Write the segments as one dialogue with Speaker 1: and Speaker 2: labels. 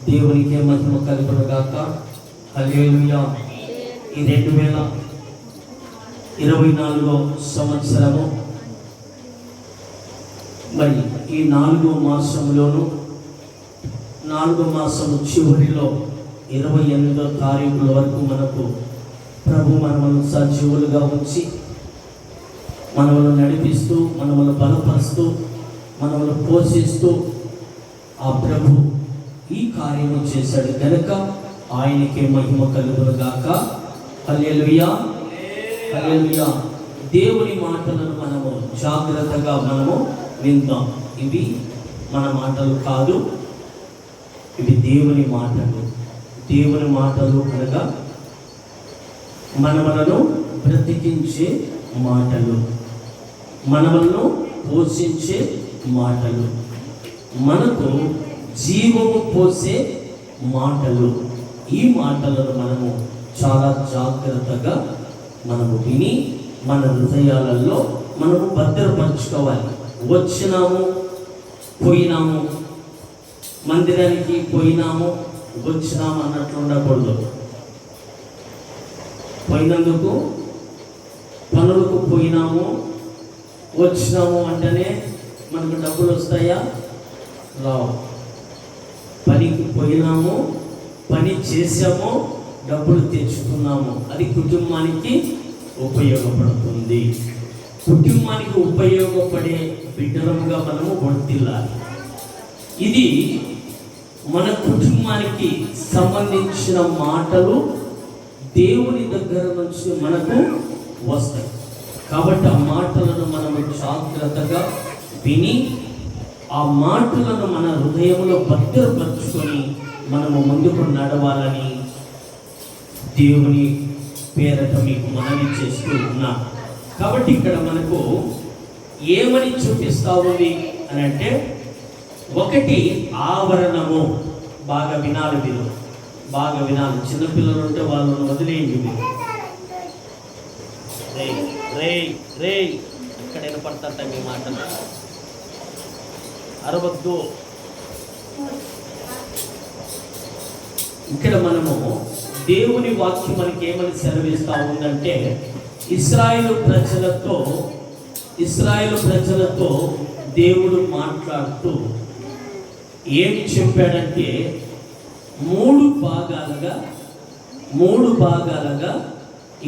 Speaker 1: దేవునికే మహిమ కలుగునుగాక. హల్లెలూయా. ఈ 2024 సంవత్సరము మరి ఈ 4వ మాసంలోను 4వ మాసము చివరిలో 28వ తారీఖుల వరకు మనకు ప్రభు మనలను సజీవులుగా ఉంచి మనలను నడిపిస్తూ, మనలను బలపరుస్తూ, మనలను పోషిస్తూ ఆ ప్రభు ఈ కార్యము చేశాడు కనుక ఆయనకే మహిమ కలుగునుగాక. హల్లెలూయా, హల్లెలూయా. దేవుని మాటలను మనము జాగ్రత్తగా విందాం. ఇవి మన మాటలు కాదు, ఇవి దేవుని మాటలు. దేవుని మాటలు అనగా మనలను బ్రతికించే మాటలు, మనలను పోషించే మాటలు, మనకు జీవము పోసే మాటలు. ఈ మాటలను మనము చాలా జాగ్రత్తగా విని మన హృదయాలలో మనము భద్రపరచుకోవాలి. వచ్చినాము, పోయినాము, మందిరానికి పోయినాము, వచ్చినాము అన్నట్లు ఉండకూడదు. పోయినందుకు పనులకు పోయినాము, వచ్చినాము అంటేనే మనకు డబ్బులు వస్తాయా? రావు. పనికి పోయినాము, పని చేసాము, డబ్బులు తెచ్చుకున్నాము, అది కుటుంబానికి ఉపయోగపడుతుంది. కుటుంబానికి ఉపయోగపడే బిడ్డలముగా మనము వర్తిల్లాలి. ఇది మన కుటుంబానికి సంబంధించిన మాటలు దేవుని దగ్గర నుంచి మనకు వస్తాయి. కాబట్టి ఆ మాటలను మనము జాగ్రత్తగా విని ఆ మాటలను మన హృదయంలో భద్రపరుచుకొని మనము ముందుకు నడవాలని దేవుని పేరట మీకు మనవి చేస్తూ ఉన్నా. కాబట్టి ఇక్కడ మనకు ఏమని చూపిస్తా ఉంది అని అంటే, ఒకటి ఆవరణము. బాగా వినాలి, మీరు బాగా వినాలి. చిన్నపిల్లలు ఉంటే వాళ్ళను వదిలేయండి. మీరు రే ఎక్కడ వినపడతాట మీ మాటలు, అరవద్దు. ఇక్కడ మనము దేవుని వాక్యం మనకి ఏమని సెలవిస్తా ఉందంటే, ఇశ్రాయేలు ప్రజలతో దేవుడు మాట్లాడుతూ ఏమి చెప్పాడంటే, మూడు భాగాలుగా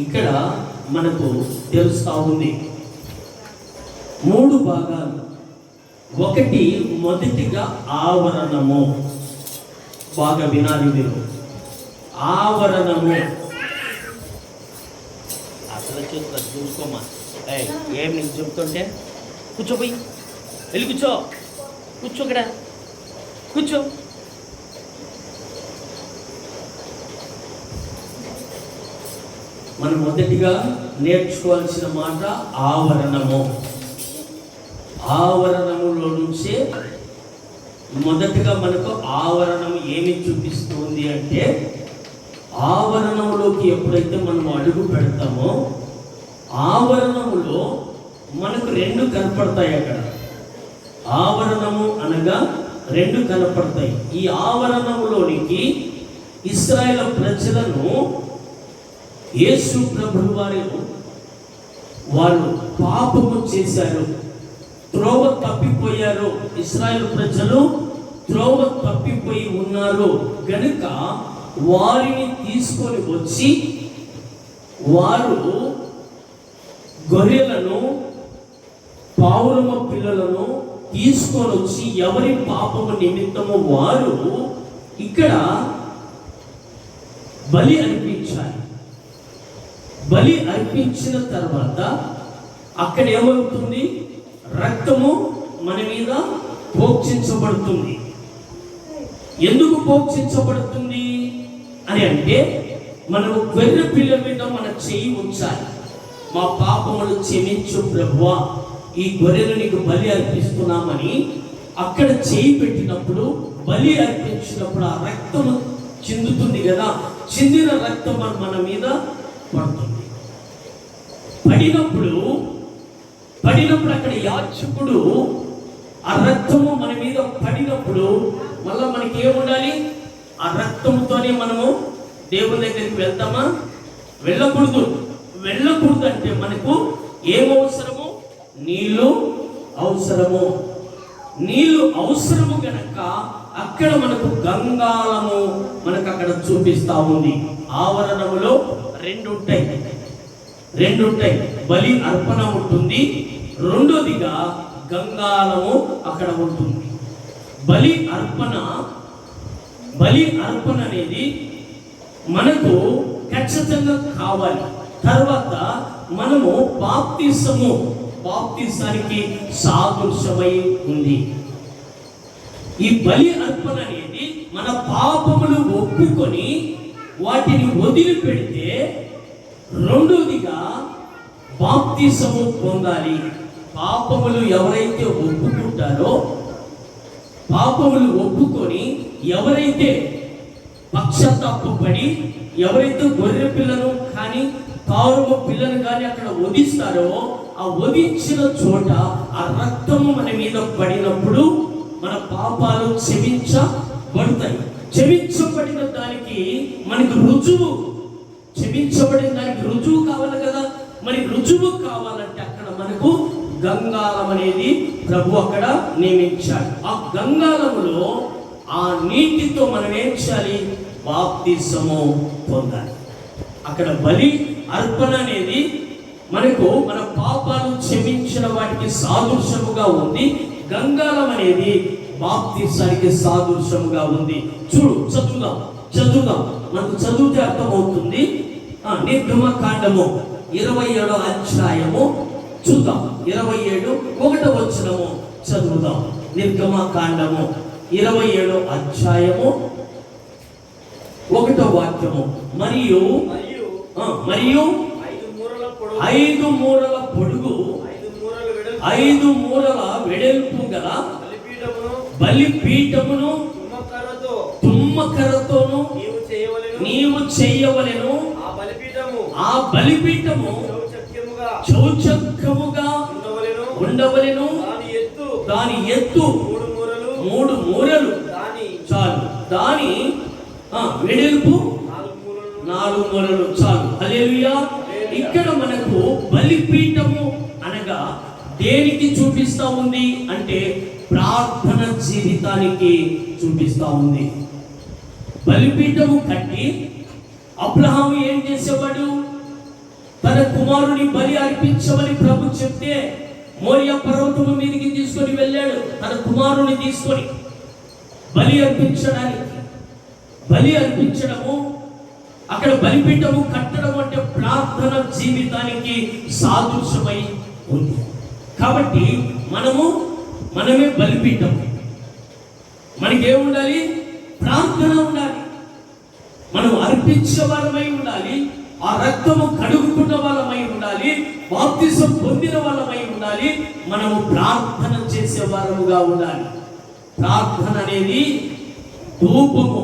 Speaker 1: ఇక్కడ మనకు తెలుస్తా ఉంది. 3 భాగాలు. ఒకటి, మొదటిగా ఆవరణము. బాగా వినాలి మీరు. ఆవరణము అసలు చూసుకోమా. ఏం నీకు చెప్తుంటే కూర్చోపోయి వెళ్ళి కూర్చో ఇక్కడ కూర్చో. మనం మొదటిగా నేర్చుకోవాల్సిన మాట ఆవరణము. ఆవరణములో నుంచే మొదటగా మనకు ఆవరణము ఏమి చూపిస్తుంది అంటే, ఆవరణంలోకి ఎప్పుడైతే మనం అడుగు పెడతామో ఆవరణములో మనకు 2 కనపడతాయి. అక్కడ ఆవరణము అనగా 2 కనపడతాయి. ఈ ఆవరణములోనికి ఇశ్రాయేలు ప్రజలను యేసు ప్రభువు వాళ్ళు పాపము చేశారు, త్రోవ తప్పిపోయారు. ఇశ్రాయేలు ప్రజలు త్రోవ తప్పిపోయి ఉన్నారు గనుక వారిని తీసుకొని వచ్చి వారు గొర్రెలను, పావురమ పిల్లలను తీసుకొని వచ్చి ఎవరి పాపము నిమిత్తము వారు ఇక్కడ బలి అర్పించాలి. బలి అర్పించిన తర్వాత అక్కడ ఏమవుతుంది? రక్తము మన మీద ప్రోక్షించబడుతుంది. ఎందుకు ప్రోక్షించబడుతుంది అని అంటే, మనము గొర్రె పిల్ల మీద మన చెయ్యి ఉంచాలి. మా పాపములు క్షమించు ప్రభువా, ఈ గొర్రెను నీకు బలి అర్పిస్తున్నామని అక్కడ చేయి పెట్టినప్పుడు, బలి అర్పించినప్పుడు ఆ రక్తము చిందుతుంది కదా. చిందిన రక్తం మన మీద పడుతుంది. పడినప్పుడు అక్కడ యాజకుడు ఆ రక్తము మన మీద పడినప్పుడు మళ్ళా మనకి ఏముండాలి? ఆ రక్తంతోనే మనము దేవుని దగ్గరికి వెళ్తామా? వెళ్ళకూడదు. వెళ్ళకూడదు అంటే మనకు ఏం అవసరము? నీళ్లు అవసరము. నీళ్లు అవసరము గనక అక్కడ మనకు గంగాళము మనకు అక్కడ చూపిస్తా ఉంది. ఆవరణములో రెండు ఉంటాయి. బలి అర్పణ ఉంటుంది, రెండోదిగా గంగాళము అక్కడ ఉంటుంది. బలి అర్పణ అనేది మనకు ఖచ్చితంగా కావాలి. తర్వాత మనము బాప్తిసానికి సాదృశ్యమై ఉంది. ఈ బలి అర్పణ అనేది మన పాపములు ఒప్పుకొని వాటిని వదిలిపెడితే, రెండోదిగా బాప్తిసము పొందాలి. పాపములు ఎవరైతే ఒప్పుకుంటారో, పాపములు ఒప్పుకొని ఎవరైతే పశ్చాత్తాపపడి ఎవరైతే గొర్రె పిల్లను కానీ తారుమ పిల్లను కానీ అక్కడ వధిస్తారో, ఆ వధించిన చోట ఆ రక్తము మన మీద పడినప్పుడు మన పాపాలు క్షమించబడతాయి. క్షమించబడిన దానికి మనకు రుజువు, క్షమించబడిన దానికి రుజువు కావాలి కదా. మరి రుజువు కావాలంటే అక్కడ మనకు గంగాళం అనేది ప్రభు అక్కడ నియమించాడు. ఆ గంగాళములో ఆ నీటితో మనం ఏం చేయాలి? బాప్తిసము పొందాలి. అక్కడ బలి అర్పణ అనేది మనకు మన పాపాలు క్షమించిన వాటికి సాదృశ్యముగా ఉంది. గంగాళం అనేది బాప్తిసానికి సాదృశ్యముగా ఉంది. చూడు, చదువుదాం. మనకు చదివితే అర్థమవుతుంది. నిర్గమకాండము 27వ అధ్యాయము చూద్దాం. 27:1 వచనము చదువుదాం. నిర్గమకాండము 27వ అధ్యాయము 1వ వాక్యము. మరియు 5 మూరల పొడుగు 5 మూరల వెడల్పు గల బలిపీఠమును తుమ్మకర్రతోను నీవు చేయవలెను. ఆ బలిపీఠము చౌచక్కముగా ఉండవలెను. దాని ఎత్తు 3 మూరలు చాలు. దాని వెడల్పు 4 మూరలు చాలు. హల్లెలూయా. ఇక్కడ మనకు బలిపీఠము అనగా దేనికి చూపిస్తా ఉంది అంటే ప్రార్థన జీవితానికి చూపిస్తా ఉంది. బలిపీఠము కట్టి అబ్రహాము ఏం చేసేవాడు? తన కుమారుని బలి అర్పించమని ప్రభు చెప్తే మోరియా పర్వతము మీదకి తీసుకొని వెళ్ళాడు. తన కుమారుని తీసుకొని బలి అర్పించడము అక్కడ బలిపీఠము కట్టడం అంటే ప్రార్థన జీవితానికి సాదృశ్యమై ఉంది. కాబట్టి మనమే బలిపీఠం. మనకేముండాలి? ప్రార్థన ఉండాలి. మనం అర్పించే వాళ్ళమై ఉండాలి. ఆ రక్తము కడుగుకున్న వాళ్ళమై ఉండాలి. బాప్తిసం పొందిన వాళ్ళమై ఉండాలి. మనము ప్రార్థన చేసే వారముగా ఉండాలి. ప్రార్థన అనేది ధూపము,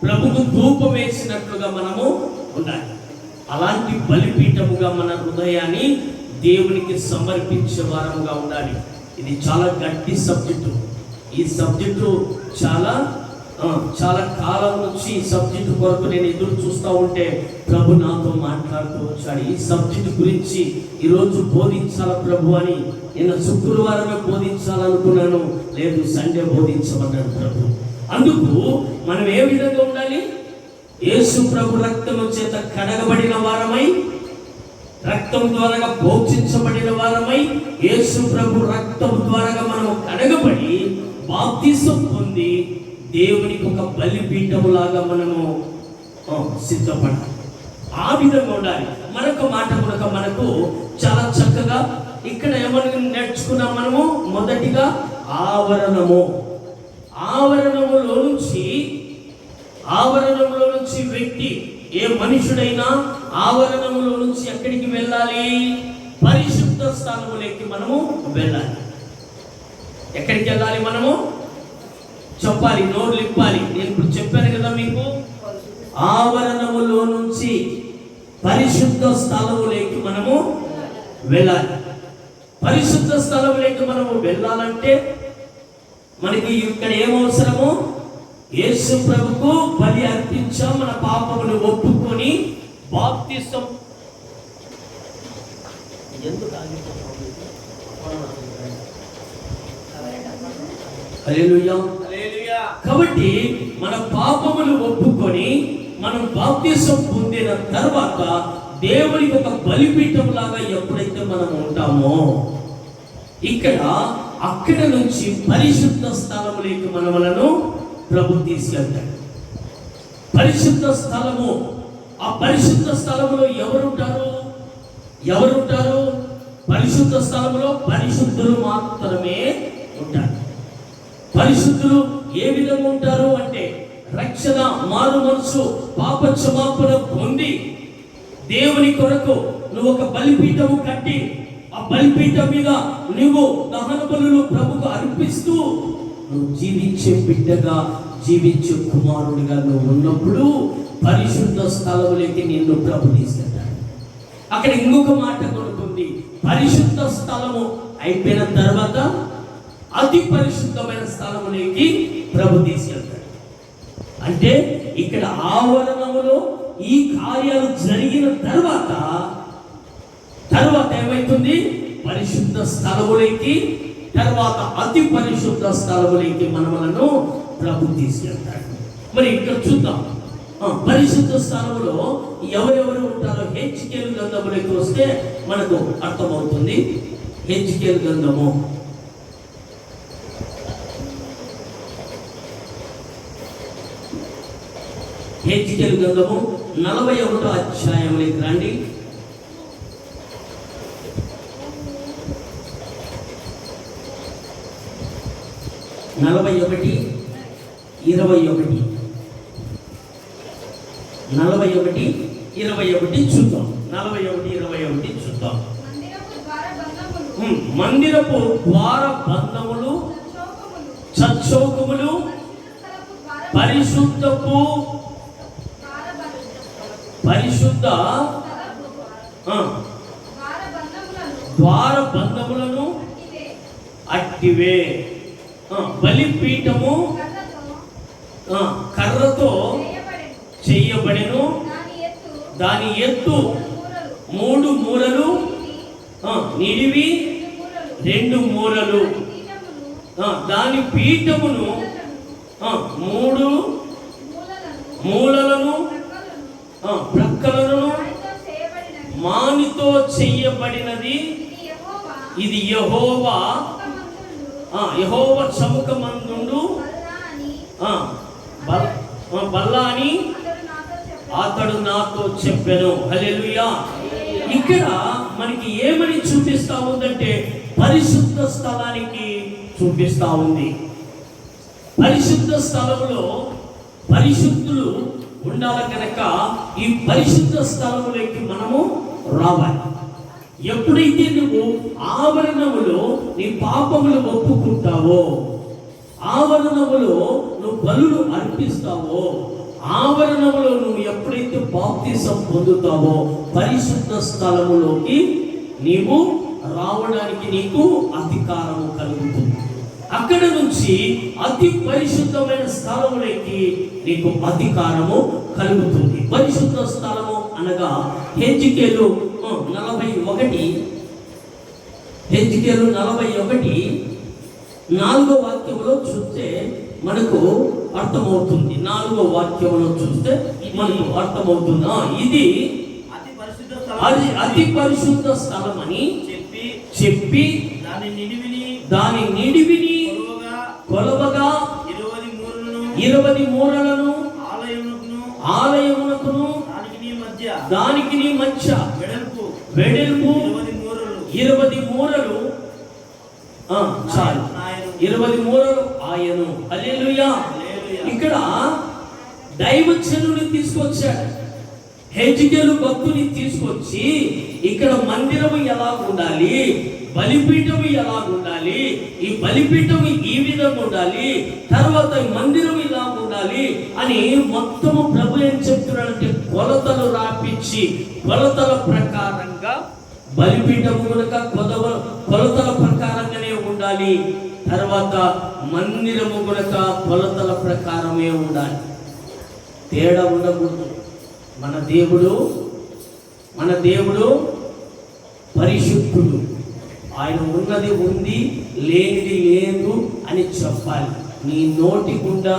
Speaker 1: ప్రభుకు ధూపం వేసినట్లుగా మనము ఉండాలి. అలాంటి బలిపీఠముగా మన హృదయాన్ని దేవునికి సమర్పించే వారముగా ఉండాలి. ఇది చాలా గట్టి సబ్జెక్టు. ఈ సబ్జెక్టు చాలా కాలం నుంచి ఈ సబ్జెక్టు కొరకు నేను ఎదురు చూస్తూ ఉంటే ప్రభు నాతో మాట్లాడుతూ వచ్చాడు. ఈ సబ్జెక్టు గురించి ఈరోజు బోధించాల ప్రభు అని. నిన్న శుక్రవారమే బోధించాలనుకున్నాను, లేదు సండే బోధించమన్నాడు ప్రభు. అందుకు మనం ఏ విధంగా ఉండాలి? యేసు ప్రభు రక్తము చేత కడగబడిన వారమై, రక్తం ద్వారా భోక్షించబడిన వారమై, యేసు ప్రభు రక్తం ద్వారా మనం కడగబడి బాప్తిసం పొంది దేవునికి ఒక బలిపీఠములాగా మనము సిద్ధపడాలి. ఆ విధంగా ఉండాలి. మరొక మాట మనకు చాలా చక్కగా ఇక్కడ ఏమని నేర్చుకున్నాం మనము? మొదటిగా ఆవరణములో నుంచి వ్యక్తి, ఏ మనుషుడైనా ఆవరణములో నుంచి ఎక్కడికి వెళ్ళాలి? పరిశుద్ధ స్థానములోకి మనము వెళ్ళాలి. ఎక్కడికి వెళ్ళాలి? మనము చెప్పాలి, నోరు ఇప్పాలి. నేను ఇప్పుడు చెప్పాను కదా మీకు, ఆవరణములో నుంచి పరిశుద్ధ స్థలములోకి మనము వెళ్ళాలి. పరిశుద్ధ స్థలములోకి మనము వెళ్ళాలంటే మనకి ఇక్కడ ఏమవసరము? యేసు ప్రభుకు బలి అర్పించాం, మన పాపమును ఒప్పుకొని బాప్తిసం. హల్లెలూయా. కాబట్టి మన పాపములు ఒప్పుకొని మనం బాప్తిసం పొందిన తర్వాత దేవునికి ఒక బలిపీఠం లాగా ఎప్పుడైతే మనం ఉంటామో, అక్కడ నుంచి పరిశుద్ధ స్థలములోకి మనలను ప్రభు తీసుకెళ్తాడు. పరిశుద్ధ స్థలము, ఆ పరిశుద్ధ స్థలములో ఎవరుంటారు? పరిశుద్ధ స్థలములో పరిశుద్ధులు మాత్రమే ఉంటారు. పరిశుద్ధులు ఏ విధంగా ఉంటారు అంటే, రక్షణ, మారు మనసు, పాప క్షమాపణ పొంది దేవుని కొరకు నువ్వు ఒక బలిపీఠము కట్టి, ఆ బలిపీఠం మీద నువ్వు దహన బలులు ప్రభుకు అర్పిస్తూ నువ్వు జీవించే బిడ్డగా, జీవించే కుమారుడిగా నువ్వు ఉన్నప్పుడు పరిశుద్ధ స్థలములోకి నిన్ను ప్రభు తీసుకెళ్తాడు. అక్కడ ఇంకొక మాట కొనుక్కుంది, పరిశుద్ధ స్థలము అయిపోయిన తర్వాత అతి పరిశుద్ధమైన స్థలములోకి ప్రభు తీసుకెళ్తాడు. అంటే ఇక్కడ ఆవరణములో ఈ కార్యాలు జరిగిన తర్వాత ఏమైతుంది? పరిశుద్ధ స్థలములోకి, తర్వాత అతి పరిశుద్ధ స్థలములోకి మనలను ప్రభు తీసుకెళ్తాడు. మరి ఇక్కడ చూద్దాం, పరిశుద్ధ స్థలములో ఎవరెవరు ఉంటారో హెచ్కేలు గ్రంథములోకి వస్తే మనకు అర్థమవుతుంది. హెచ్కేలు గ్రంథము హెచ్కేలు గ్రంథము 41వ అధ్యాయంలోకి రండి. 41:21 చూద్దాం. 41:21 చూద్దాం. మందిరపు ద్వార బంధములు, చచ్చౌకములు, పరిశుద్ధ ద్వార బంధములను అట్టివే. బలిపీఠము కర్రతో చేయబడెను, దాని ఎత్తు 3 మూరలు, నిడివి 2 మూరలు. దాని పీఠమును 3 మూలలను, ప్రక్కలను మానితో చేయబడినది. ఇది యెహోవా సముఖమందుండు బల్ల అని అతడు నాతో చెప్పెను. హల్లెలూయా. ఇక్కడ మనకి ఏమని చూపిస్తా ఉందంటే, పరిశుద్ధ స్థలానికి చూపిస్తా ఉంది. పరిశుద్ధ స్థలములో పరిశుద్ధులు ఉండాలి కనుక ఈ పరిశుద్ధ స్థలములోకి మనము రావాలి. ఎప్పుడైతే నువ్వు ఆవరణములో నీ పాపములు ఒప్పుకుంటావో, ఆవరణములో నువ్వు బలులు అర్పిస్తావో, ఆవరణములో నువ్వు ఎప్పుడైతే బాప్తిసం పొందుతావో, పరిశుద్ధ స్థలములోకి నీవు రావడానికి నీకు అధికారము కలుగుతుంది. అక్కడ నుంచి అతి పరిశుద్ధమైన స్థలములోకి నీకు అధికారము కలుగుతుంది. పరిశుద్ధ స్థలము అనగా హెజ్కేలు 41:4 వాక్యంలో చూస్తే మనకు అర్థమవుతుంది. 4వ వాక్యంలో చూస్తే మనకు అర్థమవుతుంది. ఇది అతి పరిశుద్ధ స్థలం అని చెప్పి దాని నిడివిని కొలవగా 20 మూరలను ఆలయమునకును దానికి మధ్య వెడల్పు 20 మూరలు, చాలు 20 మూరలు ఆయను. హల్లెలూయా. ఇక్కడ దైవజనుని తీసుకొచ్చాడు, హెజ్కేలు భక్తుని తీసుకొచ్చి ఇక్కడ మందిరము ఎలా ఉండాలి, బలిపీఠము ఎలా ఉండాలి, ఈ బలిపీఠము ఈ విధంగా ఉండాలి, తర్వాత మందిరం ఇలా ఉండాలి అని మొత్తము ప్రభు ఏం చెప్తున్నాడంటే, కొలతలు రాపించి కొలతల ప్రకారంగా బలిపీఠము కనుక కొలతల ప్రకారంగానే ఉండాలి. తర్వాత మందిరము గనుక కొలతల ప్రకారమే ఉండాలి, తేడా ఉండకూడదు. మన దేవుడు పరిశుద్ధుడు. ఆయన ఉన్నది ఉంది, లేనిది లేదు అని చెప్పాలి. నీ నోటి గుండా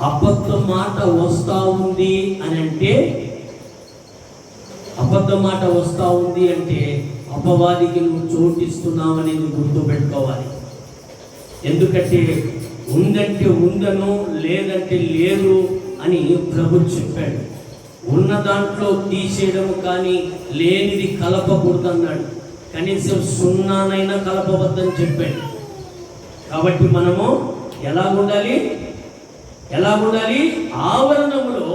Speaker 1: అబద్ధ మాట వస్తూ ఉంది అని అంటే, అపవాదికి నువ్వు చోటిస్తున్నావు అనేది గుర్తుపెట్టుకోవాలి. ఎందుకంటే ఉందంటే ఉందను, లేదంటే లేదు అని ప్రభు చెప్పాడు. ఉన్న దాంట్లో తీసేయడం కానీ లేనిది కలపకూడదు అన్నాడు. కనీసం సున్నానైనా కలపవద్దని చెప్పాడు. కాబట్టి మనము ఎలాగుండాలి? ఆవరణములో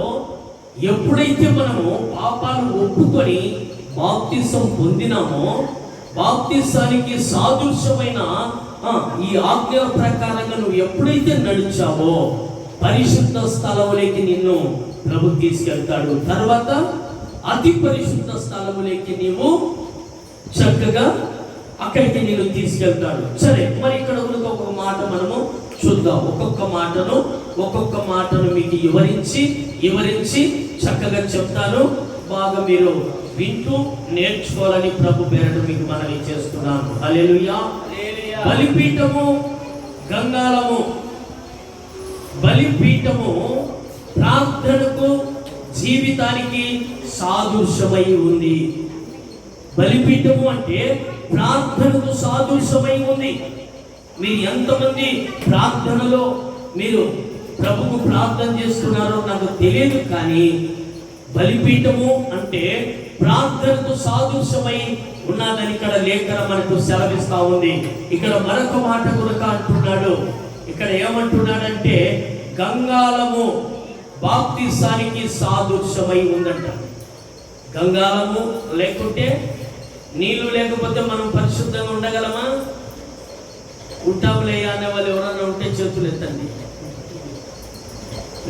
Speaker 1: ఎప్పుడైతే మనము పాపాలు ఒప్పుకొని బాప్తిసం పొందినామో, బాప్తిసానికి సాదృశ్యమైన ఈ ఆజ్ఞ ప్రకారంగా నువ్వు ఎప్పుడైతే నడిచావో పరిశుద్ధ స్థలములోకి నిన్ను ప్రభు తీసుకెళ్తాడు. తర్వాత అతి పరిశుద్ధ స్థలములోకి నీవు చక్కగా అక్కడికి నేను తీసుకెళ్తాడు. సరే, మరి ఇక్కడ ఒక మాట మనము చూద్దాం. ఒక్కొక్క మాటను మీకు వివరించి చక్కగా చెప్తాను. బాగా మీరు వింటూ నేర్చుకోవాలని ప్రభు పేరట మీకు మనవి చేస్తున్నాను. హల్లెలూయా. బలిపీఠము, గంగాళము. బలిపీఠము ప్రార్థనకు, జీవితానికి సాదృశ్యమై ఉంది. బలిపీఠము అంటే ప్రార్థనకు సాదృశ్యమై ఉంది. మీరు ఎంతమంది ప్రార్థనలో మీరు ప్రభుకు ప్రార్థన చేస్తున్నారో నాకు తెలియదు, కానీ బలిపీఠము అంటే ప్రార్థనకు సాదృశ్యమై ఉన్నదని ఇక్కడ లేఖన మనకు సెలవిస్తా ఉంది. ఇక్కడ మరొక మాట కూడా అంటున్నాడు. ఇక్కడ ఏమంటున్నాడంటే గంగాళము బాప్తిసానికి సాదృశ్యమై ఉందంట. గంగాళము లేకుంటే, నీళ్లు లేకపోతే మనం పరిశుద్ధంగా ఉండగలమా? ఉంటాములే అనే వాళ్ళు ఎవరన్నా ఉంటే చేతులు ఎత్తండి.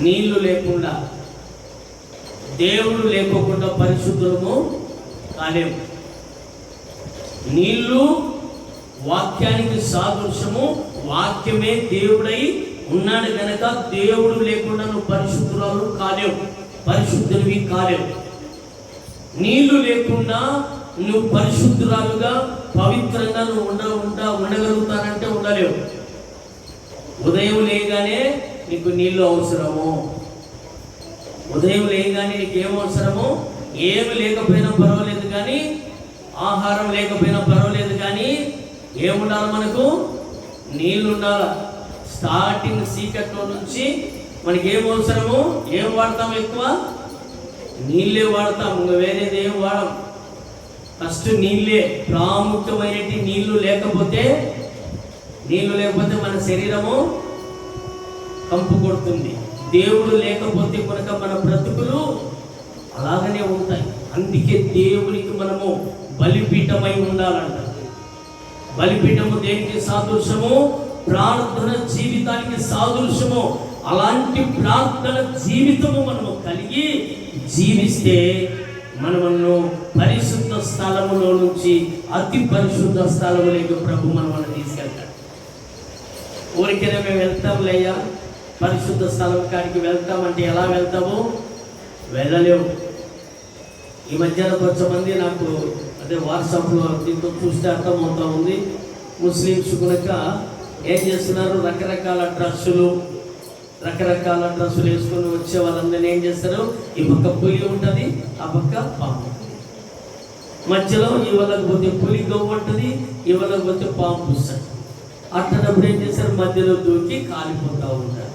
Speaker 1: నీళ్లు లేకుండా, దేవుడు లేకోకుండా పరిశుద్ధము కాలేము. నీళ్లు వాక్యానికి సాదృశ్యము. వాక్యమే దేవుడై ఉన్నాడు కనుక దేవుడు లేకుండా నువ్వు పరిశుద్ధురాలు కాలేవు, పరిశుద్ధునివి కాలేవు. నీళ్లు లేకుండా నువ్వు పరిశుద్ధురాలుగా పవిత్రంగా నువ్వు ఉండగలుగుతానంటే ఉండలేవు. ఉదయం లేగానే నీకు నీళ్లు అవసరము. ఉదయం లేగానే నీకు ఏం అవసరము? ఏమి లేకపోయినా పర్వాలేదు కానీ, ఆహారం లేకపోయినా పర్వాలేదు కానీ ఏముండాలి? మనకు నీళ్ళు ఉండాలి. స్టార్టింగ్ సీకట్లో నుంచి మనకి ఏం అవసరము? ఏం వాడతాం? ఎక్కువ నీళ్ళే వాడతాం, ఇంకా వేరేది ఏం వాడం. ఫస్ట్ నీళ్ళే ప్రాముఖ్యమైనటి. నీళ్లు లేకపోతే మన శరీరము కంపు కొడుతుంది. దేవుడు లేకపోతే కనుక మన బ్రతుకులు అలాగనే ఉంటాయి. అందుకే దేవునికి మనము బలిపీఠమై ఉండాలంట. బలిపీఠము దేనికి సాదృశ్యము? ప్రార్థన జీవితానికి సాదృశ్యము. అలాంటి ప్రార్థన జీవితము మనము కలిగి జీవిస్తే మనము పరిశుద్ధ స్థలములో నుంచి అతి పరిశుద్ధ స్థలములోకి ప్రభు మనల్ని తీసుకెళ్తాడు. ఊరికైనా మేము వెళ్తాంలేయ్యా పరిశుద్ధ స్థలం కాడికి వెళ్తామంటే ఎలా వెళ్తాము? వెళ్ళలేవు. ఈ మధ్యన కొంతమంది నాకు అదే వాట్సాప్లో దీంతో చూస్తే అర్థమవుతా ఉంది. ముస్లిమ్స్ కనుక ఏం చేస్తున్నారు? రకరకాల డ్రెస్సులు వేసుకొని వచ్చే వాళ్ళందరినీ ఏం చేస్తారు? ఈ పక్క పులి ఉంటుంది, ఆ పక్క పాము, మధ్యలో ఇవాళకి పోతే పులి గవ్వు ఉంటుంది, ఇవాళకి పోతే పాము పుస్తాడు. అట్లనప్పుడు ఏం చేస్తారు? మధ్యలో దూకి కాలిపోతూ ఉంటారు.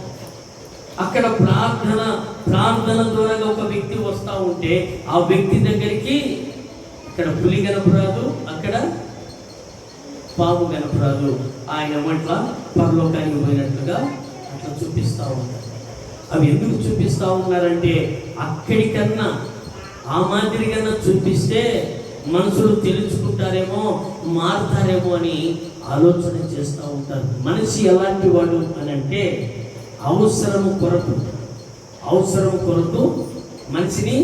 Speaker 1: అక్కడ ప్రార్థన ద్వారా ఒక వ్యక్తి వస్తూ ఉంటే ఆ వ్యక్తి దగ్గరికి ఇక్కడ పులి కనపరాదు, అక్కడ పాము కనపరాదు. ఆయన అట్లా పరలోకానికి పోయినట్లుగా అట్లా చూపిస్తూ ఉంటారు. అవి ఎందుకు చూపిస్తూ ఉన్నారంటే అక్కడికన్నా ఆ మాదిరికన్నా చూపిస్తే మనుషులు తెలుసుకుంటారేమో, మారుతారేమో అని ఆలోచన చేస్తూ ఉంటారు. మనిషి ఎలాంటి వాడు అని అంటే అవసరము కొరకు మనిషిని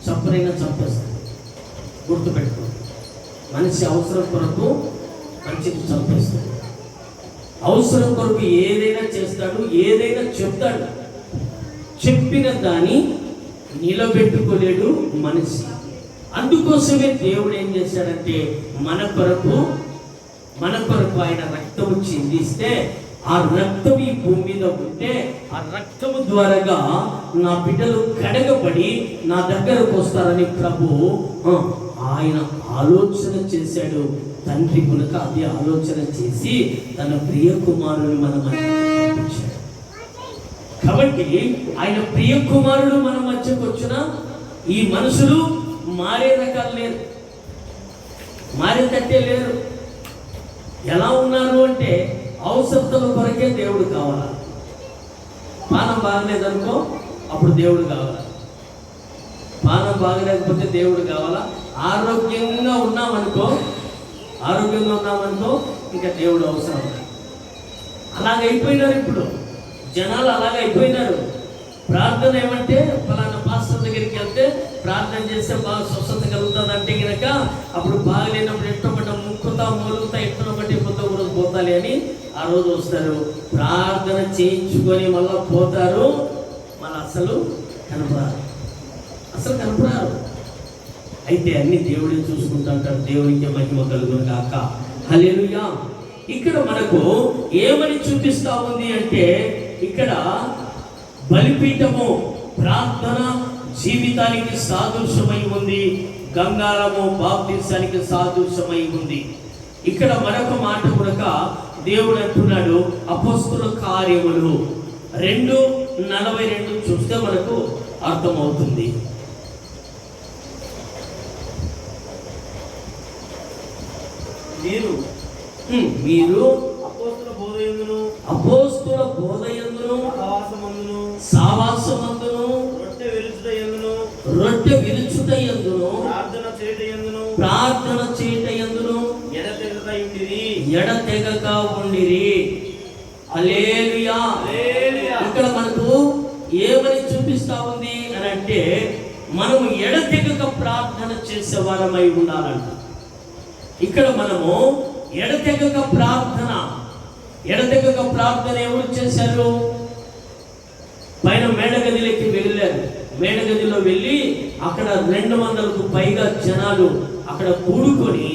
Speaker 1: చంపనైనా చంపేస్తాడు. గుర్తుపెట్టుకో, మనిషి అవసరం కొరకు మనిషిని చంపేస్తాడు. అవసరం కొరకు ఏదైనా చేస్తాడు, ఏదైనా చెప్తాడు. చెప్పిన దాన్ని నిలబెట్టుకోలేడు మనిషి. అందుకోసమే దేవుడు ఏం చేశాడంటే మన కొరకు ఆయన రక్తము చిందిస్తే, ఆ రక్తం ఈ భూమి మీద ఉంటే, ఆ రక్తము ద్వారాగా నా బిడ్డలు కడగబడి నా దగ్గరకు వస్తారని ప్రభు ఆయన ఆలోచన చేశాడు. తండ్రి కనుక అదే ఆలోచన చేసి తన ప్రియ కుమారుని మన మధ్యకు పంపించాడు. కాబట్టి ఆయన ప్రియ కుమారుడు మన మధ్యకు వచ్చిన ఈ మనుషులు మారే రకాలు లేరు, మారేటట్టే లేరు. ఎలా ఉన్నారు అంటే అవసరతల కొరకే దేవుడు కావాలా. పానం బాగలేదనుకో అప్పుడు దేవుడు కావాలా, పానం బాగలేకపోతే దేవుడు కావాలా. ఆరోగ్యంగా ఉన్నామనుకో ఇంకా దేవుడు అవసరం. అలాగైపోయినారు ఇప్పుడు జనాలు, అలాగైపోయినారు. ప్రార్థన ఏమంటే ఫలానా పాస్టర్ దగ్గరికి వెళ్తే ప్రార్థన చేస్తే బాగా స్వస్థత కలుగుతుంది అంటే కనుక అప్పుడు బాగలేనప్పుడు ఎట్టబడ్డ ముక్కుతా మూలుగుతా ఎట్టను బట్టి పొద్దు పోతాలి అని ఆ రోజు వస్తారు. ప్రార్థన చేయించుకొని మళ్ళీ పోతారు, మళ్ళీ అసలు కనపరారు. అయితే అన్ని దేవుడే చూసుకుంటా అంటారు. దేవునికి మహిమ కలుగును గాక. హల్లెలూయా. ఇక్కడ మనకు ఏమని చూపిస్తా ఉంది అంటే, ఇక్కడ బలిపీఠము ప్రార్థన జీవితానికి సాదృశ్యమై ఉంది, గంగాళము బాప్తిసానికి సాదృశ్యమై ఉంది. ఇక్కడ మరొక మాట కూడా దేవుడు అంటున్నాడు, అపోస్తుల కార్యములు 2:42 చూస్తే మనకు అర్థమవుతుంది. మీరు అపోస్తుల బోధయందును సావాసమందును రొట్టె విరుచుటయందును ప్రార్థన చేయుటయందును ఎడతెగక ఉండిరి. హల్లెలూయా. ఇక్కడ మనకు ఏమని చూపిస్తా ఉంది అని అంటే, మనము ఎడతెగక ప్రార్థన చేసే వారమై ఉండాలంట. ఇక్కడ మనము ఎడతెగక ప్రార్థన ఎవరు చేశారు? పైన మేడగదిలోకి వెళ్ళారు. మేడగదిలో వెళ్ళి అక్కడ 200కు పైగా జనాలు అక్కడ కూడుకొని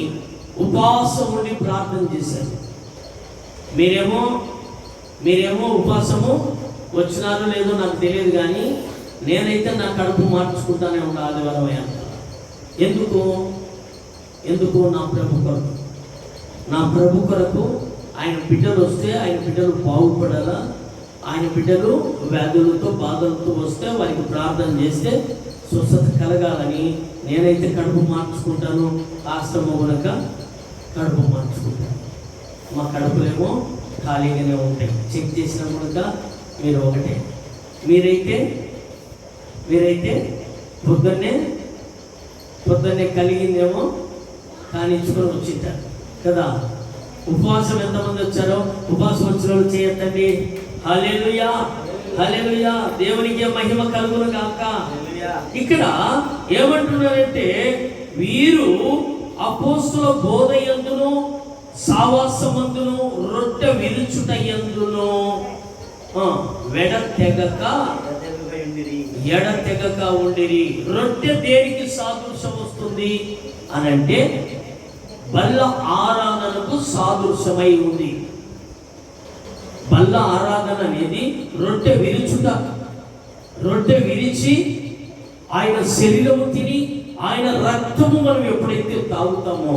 Speaker 1: ఉపవాసం ఉండి ప్రార్థన చేశారు. మీరేమో ఉపవాసము వచ్చినారో లేదో నాకు తెలియదు, కానీ నేనైతే నా కడుపు మార్చుకుంటానే ఉండా ఆదివారం అంట. ఎందుకు నా ప్రభు కొరకు ఆయన బిడ్డలు వస్తే, ఆయన బిడ్డలు బాగుపడాలా, ఆయన బిడ్డలు వ్యాధులతో బాధలతో వస్తే వారికి ప్రార్థన చేస్తే స్వస్థత కలగాలని నేనైతే కడుపు మార్చుకుంటాను. కాష్టము కనుక కడుపు మార్చుకుంటాను. మా కడుపులేమో ఖాళీగానే ఉంటాయి. చెక్ చేసిన కనుక మీరు ఒకటే. మీరైతే పొద్దున్నే కలిగిందేమో కానిచ్చుకొని వచ్చింటారు కదా. ఉపవాసం ఎంతమంది వచ్చారో ఉపవాసం వచ్చిన వాళ్ళు చేయొద్దండి. హల్లెలూయా, హల్లెలూయా. దేవునికి మహిమ కలుగును గాక. ఇక్కడ ఏమంటున్నారంటే, వీరు అపోస్తుల బోధయందును సావాసమందును రొట్టె విరుచుటయందును ఎడతెగక ఉండిరి. రొట్టె దేనికి సాదృశ్యం వస్తుంది అని అంటే, బల్ల ఆరాధనకు సాదృశ్యమై ఉంది. బల్ల ఆరాధన అనేది రొట్టె విరుచుట. రొట్టె విరిచి ఆయన శరీరము తిని ఆయన రక్తము మనం ఎప్పుడైతే తాగుతామో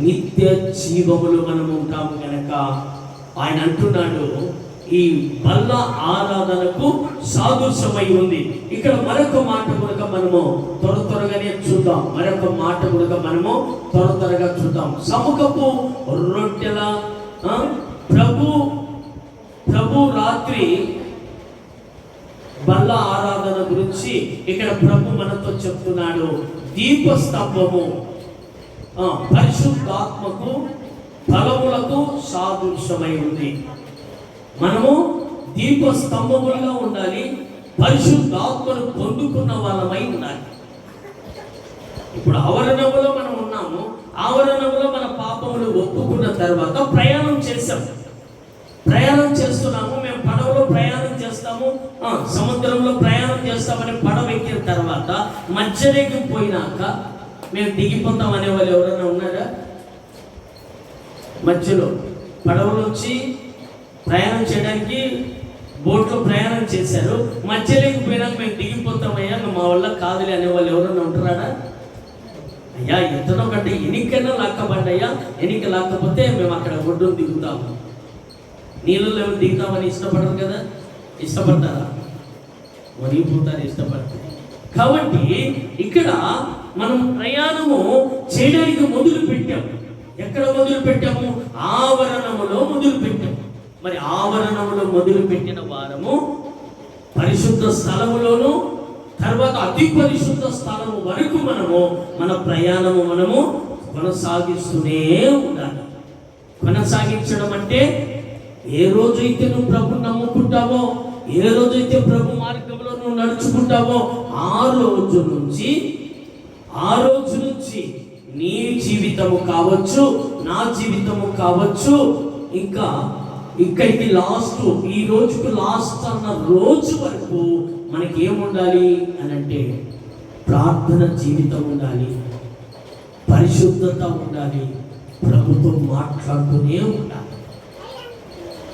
Speaker 1: నిత్య జీవములు మనం ఉంటాము కనుక ఆయన అంటున్నాడు, ఈ బల్ల ఆరాధనకు సాదృశ్యమై ఉంది. ఇక్కడ మరొక మాట కనుక మనము త్వరగానే చూద్దాం. త్వరగా చూద్దాం. సముఖపు రొట్టెల ప్రభు రాత్రి బల్ల ఆరాధన గురించి ఇక్కడ ప్రభు మనతో చెప్తున్నాడు. దీపస్తంభము పరిశుద్ధాత్మకు ఫలములకు సాదృశ్యమై ఉంది. మనము దీపస్తంభములుగా ఉండాలి, పరిశుద్ధాత్మను పొందుకున్న వాళ్ళమై ఉండాలి. ఇప్పుడు ఆవరణములో మనం ఉన్నాము. ఆవరణములో మన పాపములు ఒప్పుకున్న తర్వాత ప్రయాణం చేశాం. ప్రయాణం చేస్తున్నాము, మేము పడవలో ప్రయాణం చేస్తాము, సముద్రంలో ప్రయాణం చేస్తామని పడవ ఎక్కిన తర్వాత మధ్యలోకి పోయినాక మేము దిగిపోతాం అనే వాళ్ళు ఎవరైనా ఉన్నారా? మధ్యలో పడవలో వచ్చి ప్రయాణం చేయడానికి బోట్లో ప్రయాణం చేశారు, మధ్యలోకి పోయినాక మేము దిగిపోతామయ్యా, మా వల్ల కాదులే అనే వాళ్ళు ఎవరైనా ఉంటారా? అయ్యా ఎంతనో కంటే ఎన్నికైనా లాక్కబండయ్యా, ఎన్నిక లాక్కపోతే మేము అక్కడ ఒడ్డును దిగుతాము. నీళ్ళలో ఎవరు దిగుతామని ఇష్టపడరు కదా, ఇష్టపడతారా? మునిగిపోతారు ఇష్టపడతారు. కాబట్టి ఇక్కడ మనం ప్రయాణము చేయడానికి మొదలు పెట్టాము. ఎక్కడ మొదలు పెట్టాము? ఆవరణములో మొదలు పెట్టాము. మరి ఆవరణములో మొదలు పెట్టిన వారము పరిశుద్ధ స్థలములోను, తర్వాత అతి పరిశుద్ధ స్థలము వరకు మన ప్రయాణము కొనసాగిస్తూనే ఉండాలి. కొనసాగించడం అంటే ఏ రోజైతే నువ్వు ప్రభు నమ్ముకుంటావో, ఏ రోజైతే ప్రభు మార్గంలో నువ్వు నడుచుకుంటావో ఆ రోజు నుంచి నీ జీవితము కావచ్చు, నా జీవితము కావచ్చు, ఇంకా ఇక్కడికి లాస్ట్, ఈ రోజుకు లాస్ట్ అన్న రోజు వరకు మనకి ఏముండాలి అని అంటే ప్రార్థన జీవితం ఉండాలి, పరిశుద్ధత ఉండాలి, ప్రభుతో మాట్లాడుతూనే ఉండాలి.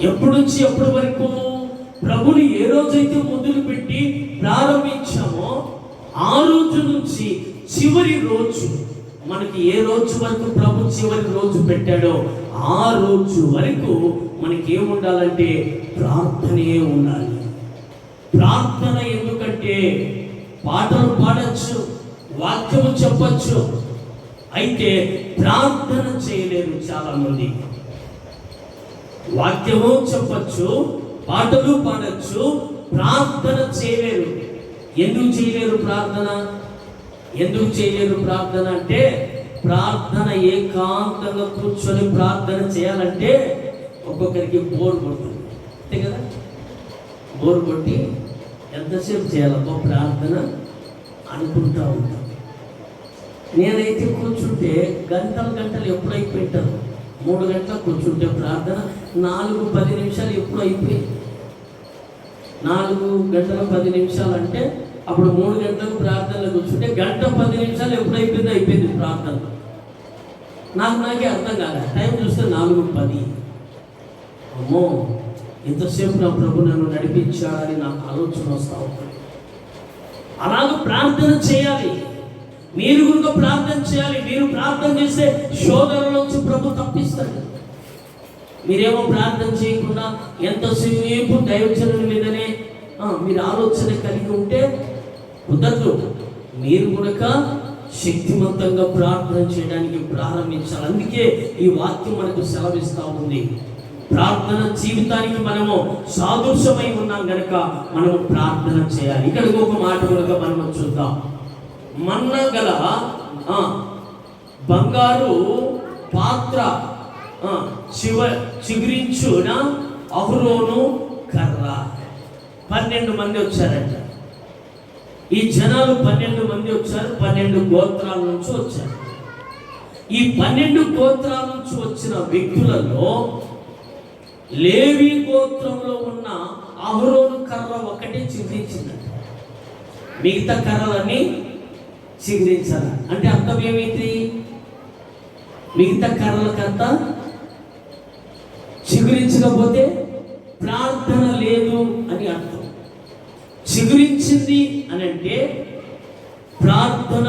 Speaker 1: ఎప్పటి నుంచి ఎప్పటి వరకు? ప్రభుని ఏ రోజైతే మొదలు పెట్టి ప్రారంభించామో ఆ రోజు నుంచి చివరి రోజు, మనకి ఏ రోజు వరకు ప్రభు చివరి రోజు పెట్టాడో ఆ రోజు వరకు మనకి ఏముండాలంటే ప్రార్థనే ఉండాలి. ప్రార్థన ఎందుకంటే పాటలు పాడచ్చు, వాక్యము చెప్పచ్చు, అయితే ప్రార్థన చేయలేరు చాలా మంది. వాక్యము చెప్పచ్చు, పాటలు పాడచ్చు, ప్రార్థన చేయలేరు. ఎందుకు చేయలేరు ప్రార్థన? ఎందుకు చేయలేరు ప్రార్థన అంటే, ప్రార్థన ఏకాంతంగా కూర్చొని ప్రార్థన చేయాలంటే ఒక్కొక్కరికి బోర్ కొడుతుంది, అంతే కదా? బోర్ కొట్టి ఎంతసేపు చేయాలబ్బో ప్రార్థన అనుకుంటా ఉంటాం. నేనైతే కూర్చుంటే గంటలు ఎప్పుడు అయిపోయింటాను. 3 గంటలకు కూర్చుంటే ప్రార్థన 4:10 నిమిషాలు ఎప్పుడు అయిపోయింది. 4 గంటల 10 నిమిషాలు అంటే అప్పుడు 3 గంటలకు ప్రార్థనలో కూర్చుంటే 1:10 నిమిషాలు ఎప్పుడు అయిపోయింది ప్రార్థన. నాకే అర్థం కాదు. టైం చూస్తే 4:10. అమ్మో, ఇంతసేపు నా ప్రభు నన్ను నడిపించాడని నాకు ఆలోచన వస్తూ ఉంటుంది. అలాగ ప్రార్థన చేయాలి. మీరు కూడా ప్రార్థన చేయాలి. మీరు ప్రార్థన చేస్తే శోధనలోంచి ప్రభు తప్పిస్తాడు. మీరేమో ప్రార్థన చేయకుండా ఎంతసేపు దైవజనుల మీదనే మీరు ఆలోచన కలిగి ఉంటే కుదరదు. మీరు కూడా శక్తివంతంగా ప్రార్థన చేయడానికి ప్రారంభించాలి. అందుకే ఈ వాక్యం మనకు సెలవిస్తూ ఉంది. ప్రార్థన జీవితానికి మనము సాదృశ్యమై ఉన్నాం కనుక మనము ప్రార్థన చేయాలి. ఇక్కడికి ఒక మాట కనుక మనము చూద్దాం. మన్నగల బంగారు పాత్ర చిగురించున అహరోను కర్ర. 12 మంది వచ్చారంట. ఈ జనాలు 12 మంది వచ్చారు. 12 గోత్రాల నుంచి వచ్చారు. ఈ 12 గోత్రాల నుంచి వచ్చిన వ్యక్తులలో లేవి గోత్రంలో ఉన్న అహరోను కర్ర ఒకటే చిగురించిందంట. మిగతా కర్రలన్నీ చిగురించాల అంటే అర్థం ఏమైంది? మిగతా కర్రలకంతా చిగురించకపోతే ప్రార్థన లేదు అని అర్థం. చిగురించింది అని అంటే ప్రార్థన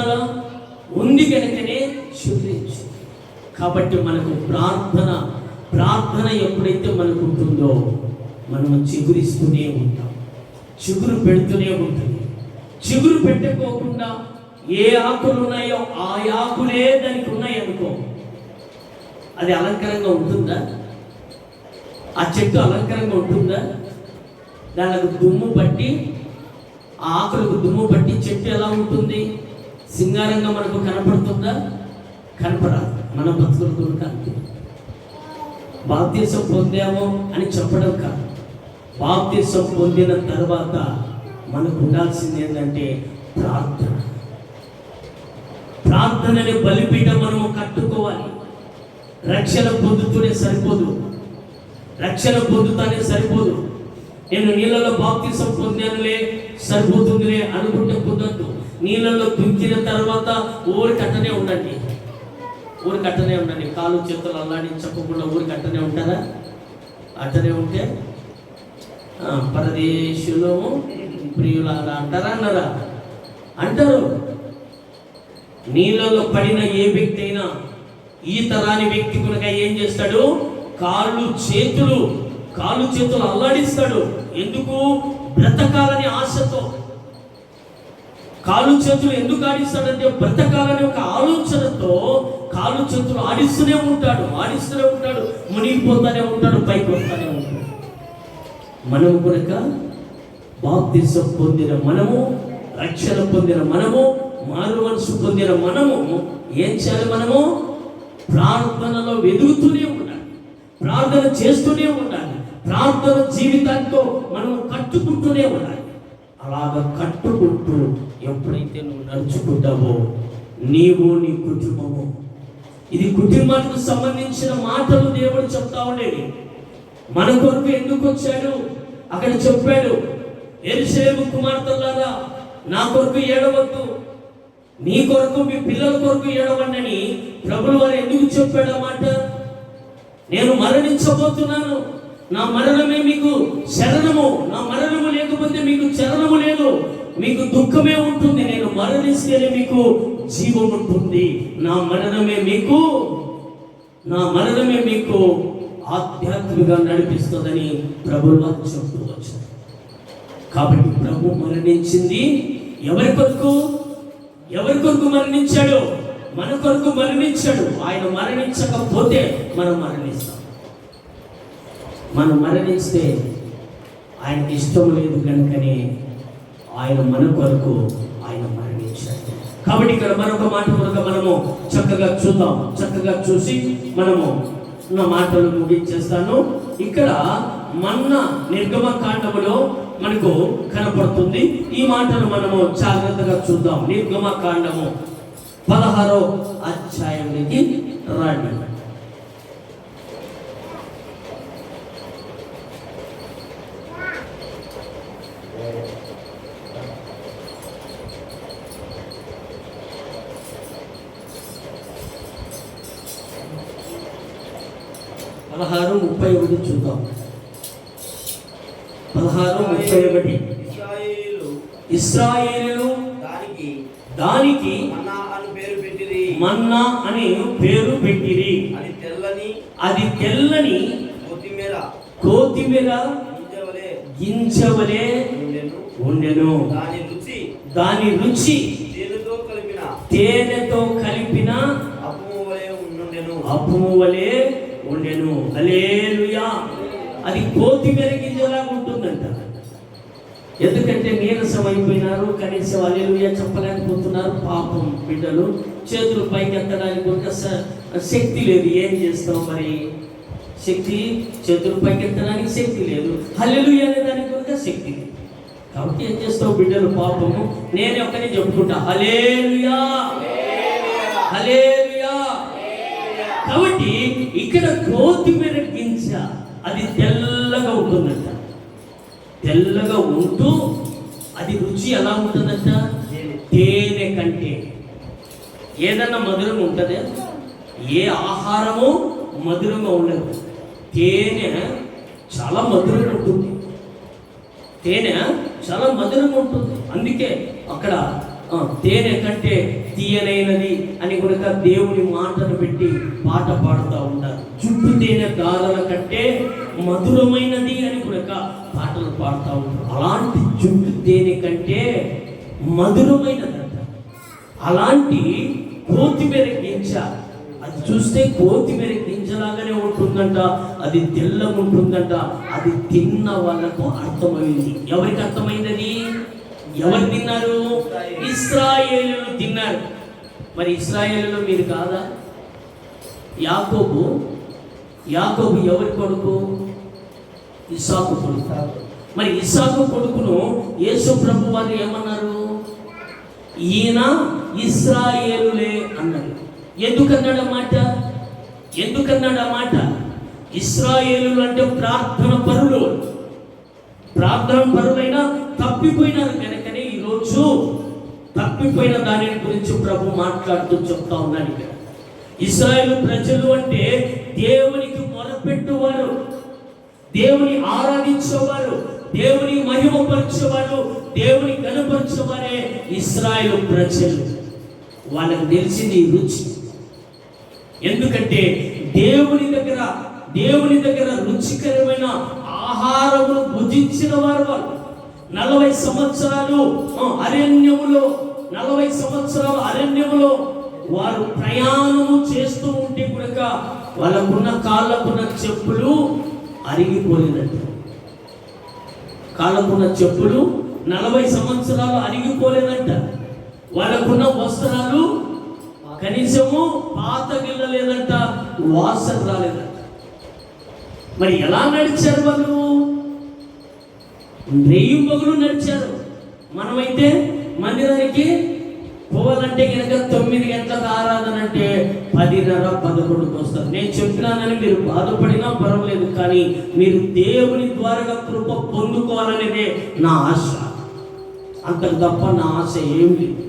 Speaker 1: ఉంది కనుకనే చిగురించింది. కాబట్టి మనకు ప్రార్థన ఎప్పుడైతే మనకు ఉంటుందో మనము చిగురిస్తూనే ఉంటాం, చిగురు పెడుతూనే ఉంటుంది. చిగురు పెట్టుకోకుండా ఏ ఆకులు ఉన్నాయో ఆ ఆకులే దానికి ఉన్నాయి అనుకో, అది అలంకరంగా ఉంటుందా? ఆ చెట్టు అలంకరంగా ఉంటుందా? దానికి దుమ్ము పట్టి, ఆ ఆకులకు దుమ్ము పట్టి చెట్టు ఎలా ఉంటుంది? సింగారంగా మనకు కనపడుతుందా? కనపడాలి. మన బతుకులకు కనిపిస్తుంది. బాప్తిసం పొందాము అని చెప్పడం కాదు. బాప్తిసం పొందిన తర్వాత మనకు ఉండాల్సింది ఏంటంటే ప్రార్థనని బలిపీఠం మనము కట్టుకోవాలి. రక్షణ పొందుతూనే సరిపోదు. రక్షణ పొందుతానే సరిపోదు. నేను నీళ్ళలో బాప్తిసం పొందానులే సరిపోతుందిలే అనుకుంటే కుదరదు. నీళ్ళలో దుంకిన తర్వాత ఊరికట్టనే ఉండండి, ఊరికట్టనే ఉండండి. కాలు చేతులు అల్లాడించకుండా ఊరికట్టనే ఉంటారా? అట్టనే ఉంటే పరదేశులు ప్రియులారా అంటారా? అన్నారా? అంటారు. నీళ్ళలో పడిన ఏ వ్యక్తి అయినా ఈత రాని వ్యక్తి కనుక ఏం చేస్తాడు? కాళ్ళు చేతులు అల్లాడిస్తాడు. ఎందుకు? బ్రతకాలని ఆశతో. కాళ్ళు చేతులు ఎందుకు ఆడిస్తాడంటే బ్రతకాలని ఒక ఆలోచనతో కాళ్ళు చేతులు ఆడిస్తూనే ఉంటాడు, మునిగిపోతానే ఉంటాడు, పైకి వస్తానే ఉంటాడు. మనము కనుక బాప్తిసం పొందిన మనము, రక్షణ పొందిన మనము, మారు మనసు పొందిన మనము ఏం చేయాలి? మనము ప్రార్థనలో వెదుగుతూనే ఉండాలి, ప్రార్థన చేస్తూనే ఉండాలి, ప్రార్థన జీవితాంతో మనం కట్టుకుంటూనే ఉండాలి. అలాగ కట్టుకుంటూ ఎప్పుడైతే నువ్వు నడుచుకుంటావో నీవు, నీ కుటుంబము, ఇది కుటుంబానికి సంబంధించిన మాటలు దేవుడు చెప్తా ఉండేది. మన కొరకు ఎందుకు వచ్చాడు అక్కడ చెప్పాడు. యెరూషలేము కుమార్తెలారా, నా కొరకు ఏడవద్దు, నీ కొరకు మీ పిల్లల కొరకు ఏడవండి ప్రభువు వారు ఎందుకు చెప్పాడు ఆ మాట? నేను మరణించబోతున్నాను, నా మరణమే మీకు శరణము, నా మరణము లేకపోతే మీకు శరణము లేదు, మీకు దుఃఖమే ఉంటుంది. నేను మరణిస్తేనే మీకు జీవం ఉంటుంది, నా మరణమే మీకు ఆధ్యాత్మికంగా నడిపిస్తుందని ప్రభువు వారు చెప్తూ వచ్చారు. కాబట్టి ప్రభు మరణించింది ఎవరి కొరకు మరణించాడు? మన కొరకు మరణించాడు. ఆయన మరణించకపోతే మనం మరణిస్తాం. మనం మరణిస్తే ఆయనకి ఇష్టం లేదు కనుకనే ఆయన మన కొరకు ఆయన మరణించాడు. కాబట్టి ఇక్కడ మరొక మాట కనుక మనము చక్కగా చూద్దాం. చక్కగా చూసి మనము నా మాటలు ముగించేస్తాను. ఇక్కడ మన్నా నిర్గమకాండములో మనకు కనపడుతుంది. ఈ మాటలు మనము జాగ్రత్తగా చూద్దాం. నిర్గమకాండము 16వ అధ్యాయానికి రండి. పదహారు 31 చూద్దాం. 16:31 ఇశ్రాయేలు దానికి మన్నా అని పేరు పెట్టిరి. అది తెల్లని కొత్తిమీర గింజవలే ఉండెను. దాని రుచి తేనెతో కలిపిన అప్పుము వలె ఉండెను. హల్లెలూయా. అది కొత్తిమీర గింజలాగా ఉంటుందంట. ఎందుకంటే నీరసం అయిపోయినారు, కనీసం హల్లెలూయా చెప్పలేకపోతున్నారు. పాపం బిడ్డలు చేతులు పైకి ఎత్తడానికి ఒక శక్తి లేదు. ఏం చేస్తాం మరి? చేతులు పైకి ఎత్తడానికి శక్తి లేదు, హల్లెలూయా అనే దానికి ఒక శక్తి లేదు. కాబట్టి ఏం చేస్తావు బిడ్డలు? పాపము నేనే ఒక్కనే చెప్పుకుంటా, హల్లెలూయా హల్లెలూయా. కాబట్టి ఇక్కడ కొత్తిమీర గింజ అది తెల్లగా ఉంటుందంట. తెల్లగా ఉంటూ అది రుచి ఎలా ఉంటుందంట? తేనె కంటే. ఏదన్నా మధురం ఉంటుంది? ఏ ఆహారము మధురంగా ఉండదు. తేనె చాలా మధురంగా ఉంటుంది. అందుకే అక్కడ తేనె కంటే తీయనైనది అని కనుక దేవుని మాటను పెట్టి పాట పాడుతూ ఉంటారు. చుట్టూ తేనె దారాల కంటే మధురమైనది అని కనుక పాటలు పాడుతూ ఉంటారు. అలాంటి చుట్టూ తేనె కంటే మధురమైనదంట. అలాంటి కొత్తిమీర గింజ అది చూస్తే కొత్తిమీర గింజలాగానే ఉంటుందంట. అది తెల్లగా ఉంటుందంట. అది తిన్న వాళ్ళకు అర్థమైంది. ఎవరికి అర్థమైంది? ఎవరు తిన్నారు? ఇశ్రాయేలీయులు తిన్నారు. మరి ఇశ్రాయేలీయులు మీరు కాదా? యాకోబు ఎవరి కొడుకు? ఇస్సాకు కొడుకు. మరి ఇస్సాకు కొడుకును యేసు ప్రభు వారు ఏమన్నారు? ఈయన ఇశ్రాయేలులే అన్నారు. ఎందుకన్నాడు ఆ మాట? ఇశ్రాయేలులు అంటే ప్రార్థన పరులు. ప్రార్థన పరులైన తప్పిపోయినారు కనుకనే ఈరోజు తప్పిపోయిన దాని గురించి ప్రభు మాట్లాడుతూ చెప్తా ఉన్నాడు ఇక్కడ. ఇశ్రాయేలు ప్రజలు అంటే దేవునికి మొరపెట్టువారు, దేవుని ఆరాధించేవారు, దేవుని మహిమపరిచేవారు, దేవుని కనపరిచేవారే ఇశ్రాయేలు ప్రజలు. వాళ్ళకి తెలిసింది ఈ రుచి. ఎందుకంటే దేవుని దగ్గర రుచికరమైన ఆహారమును భుజించిన వారు వాళ్ళు. 40 సంవత్సరాలు అరణ్యములో వారు ప్రయాణము చేస్తూ ఉంటే కనుక వాళ్ళకున్న కాళ్ళకున్న చెప్పులు అరిగిపోలేదంట. కాళ్ళకున్న చెప్పులు 40 సంవత్సరాలు అరిగిపోలేదంట. వాళ్ళకున్న వస్త్రాలు కనీసము పాత గిల్లలేదంట, వాసన రాలేదంట. మరి ఎలా నడిచారు వాళ్ళు? రేయింబగులు నడిచారు. మనమైతే మందిరానికి పోవాలంటే కనుక 9 గంటలకు ఆరాధన అంటే 10:30, 11కు వస్తారు. నేను చెప్పినానని మీరు బాధపడినా పర్వాలేదు, కానీ మీరు దేవుని ద్వారా కృప పొందుకోవాలనేదే నా ఆశ. అంతకు తప్ప నా ఆశ ఏం లేదు.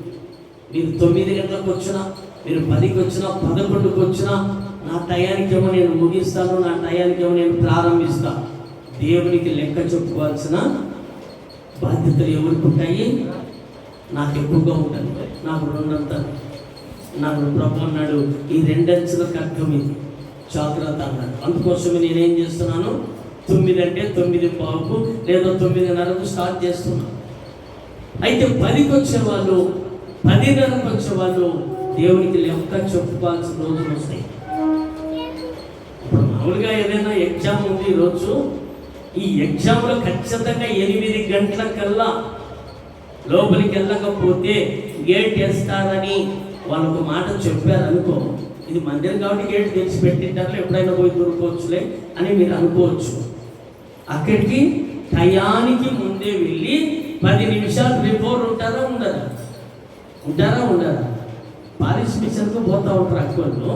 Speaker 1: మీరు 9 గంటలకు వచ్చినా, మీరు 10కి వచ్చినా, 11కు వచ్చినా, నా టయానికేమో నేను ముగిస్తాను, నా టయానికేమో నేను ప్రారంభిస్తాను. దేవునికి లెక్క చెప్పుకోవాల్సిన బాధ్యతలు ఎవరికి ఉంటాయి? నాకు ఎక్కువగా ఉంటుంది. నాకు 2 నాకు ప్రభు అన్నాడు, ఈ 2 అంచెల కర్గం ఇది, జాగ్రత్త అన్నాడు. అందుకోసమే నేనేం చేస్తున్నాను, 9 అంటే 9:15 లేదా 9:30కు స్టార్ట్ చేస్తున్నాను. అయితే 10కి వచ్చేవాళ్ళు, 10:30కు వచ్చేవాళ్ళు దేవునికి లెక్క చెప్పుకోవాల్సిన రోజులు వస్తాయి. ఇప్పుడు మామూలుగా ఏదైనా ఎగ్జామ్ ఉంది ఈరోజు, ఈ ఎగ్జామ్లో ఖచ్చితంగా 8 గంటలకల్లా లోపలికి వెళ్ళకపోతే గేట్ వేస్తారని వాళ్ళకు మాట చెప్పారు అనుకో. ఇది మందిరం కాబట్టి గేట్ తెచ్చి పెట్టింటారు, ఎప్పుడైనా పోయి దొరుకోవచ్చులే అని మీరు అనుకోవచ్చు. అక్కడికి టయానికి ముందే వెళ్ళి 10 నిమిషాలు బిఫోర్ ఉంటారా ఉండరా పారిస్ మిషన్కు పోతూ ఉంటారు అక్కలు.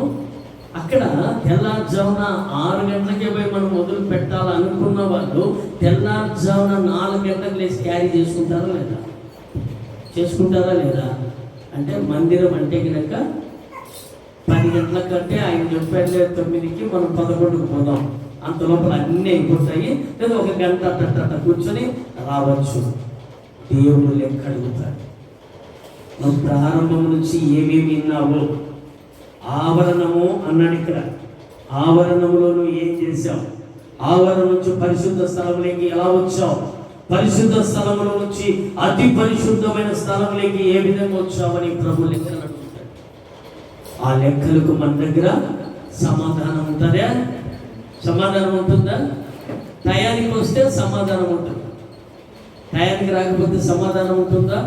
Speaker 1: అక్కడ తెల్లారుజామున 6 గంటలకే పోయి మనం మొదలు పెట్టాలనుకున్న వాళ్ళు తెల్లారుజామున 4 గంటలకు లేచి క్యారీ చేసుకుంటారా లేదా అంటే మందిరం అంటే కనుక 10 గంటల కంటే ఆయన చెప్పాడు 9కి మనం 11కు పోదాం, అంత లోపల అన్నీ అయిపోతాయి, లేదా 1 గంట అట్ట కూర్చొని రావచ్చు. దేవుడు లెక్క అడుగుతాడు. నువ్వు ప్రారంభం నుంచి ఏమేమి విన్నావో, ఆవరణము అన్నాడు ఇక్కడ. ఆవరణములో నువ్వు ఏం చేశావు? ఆవరణం నుంచి పరిశుద్ధ స్థలంలోకి ఎలా వచ్చావు? పరిశుద్ధ స్థలంలో నుంచి అతి పరిశుద్ధమైన స్థలంలోకి ఏ విధంగా వచ్చావని ప్రభు లెక్కలు అడుగుతాడు. ఆ లెక్కలకు మన దగ్గర సమాధానం ఉంటుందా? సమాధానం ఉంటుందా? టయానికి వస్తే సమాధానం ఉంటుంది, టయానికి రాకపోతే సమాధానం ఉంటుందా?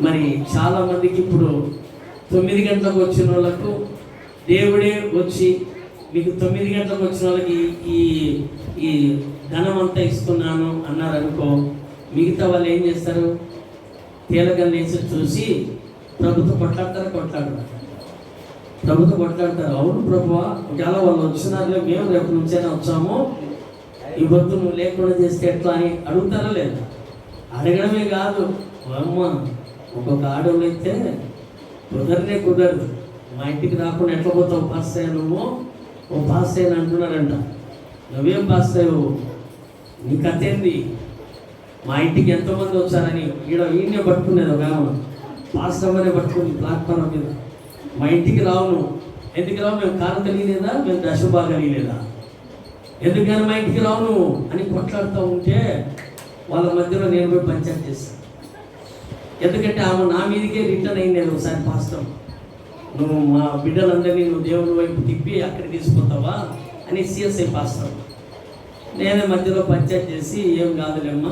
Speaker 1: మరి చాలా మందికి ఇప్పుడు 9 గంటలకు వచ్చిన వాళ్ళకు దేవుడే వచ్చి, మీకు 9 గంటలకు వచ్చిన వాళ్ళకి ఈ ధనం అంతా ఇస్తున్నాను అన్నారనుకో, మిగతా వాళ్ళు ఏం చేస్తారు? తేలగా లేచి చూసి ప్రభుత్వం కొట్లాడతారు. అవును ప్రభువా, ఒకవేళ వాళ్ళు వచ్చినారులే, మేము రేపు నుంచైనా వచ్చాము, ఈ వద్దు నువ్వు లేకుండా చేస్తే ఎట్లా అని అడుగుతారా లేదా? అడగడమే కాదు, అమ్మ ఒక్కొక్క ఆడవాళ్ళు అయితే కుదరదు, మా ఇంటికి రాకుండా ఎట్లా పోతావు పాస్ అయ్యా, నువ్వు ఓ పాస్ అయ్యని అంటున్నారంట. నువ్వేం పాస్ అయ్యావు? నీ కథ ఏంది? మా ఇంటికి ఎంతోమంది వచ్చారని ఈయనే పట్టుకునేది ఒక పాస్ అవ్వనే పట్టుకుని ప్లాట్ఫారం మీద, మా ఇంటికి రావు నువ్వు. ఎందుకు రావు? మేము కారం కలిగలేదా, మేము దశభాగం కలిగలేదా, ఎందుకని మా ఇంటికి రావు నువ్వు అని కొట్లాడుతూ ఉంటే వాళ్ళ మధ్యలో నేను పోయి పంచాయతీ చేస్తాను. ఎందుకంటే ఆమె నా మీదకే రిటర్న్ అయింది. నేను ఒకసారి పాస్తం, నువ్వు మా బిడ్డలందరినీ నువ్వు దేవుని వైపు తిప్పి అక్కడ తీసుకుపోతావా అని సిఎస్ఐ పాస్తాం. నేనే మధ్యలో పంచాయతీ చేసి, ఏం కాదులేమ్మా,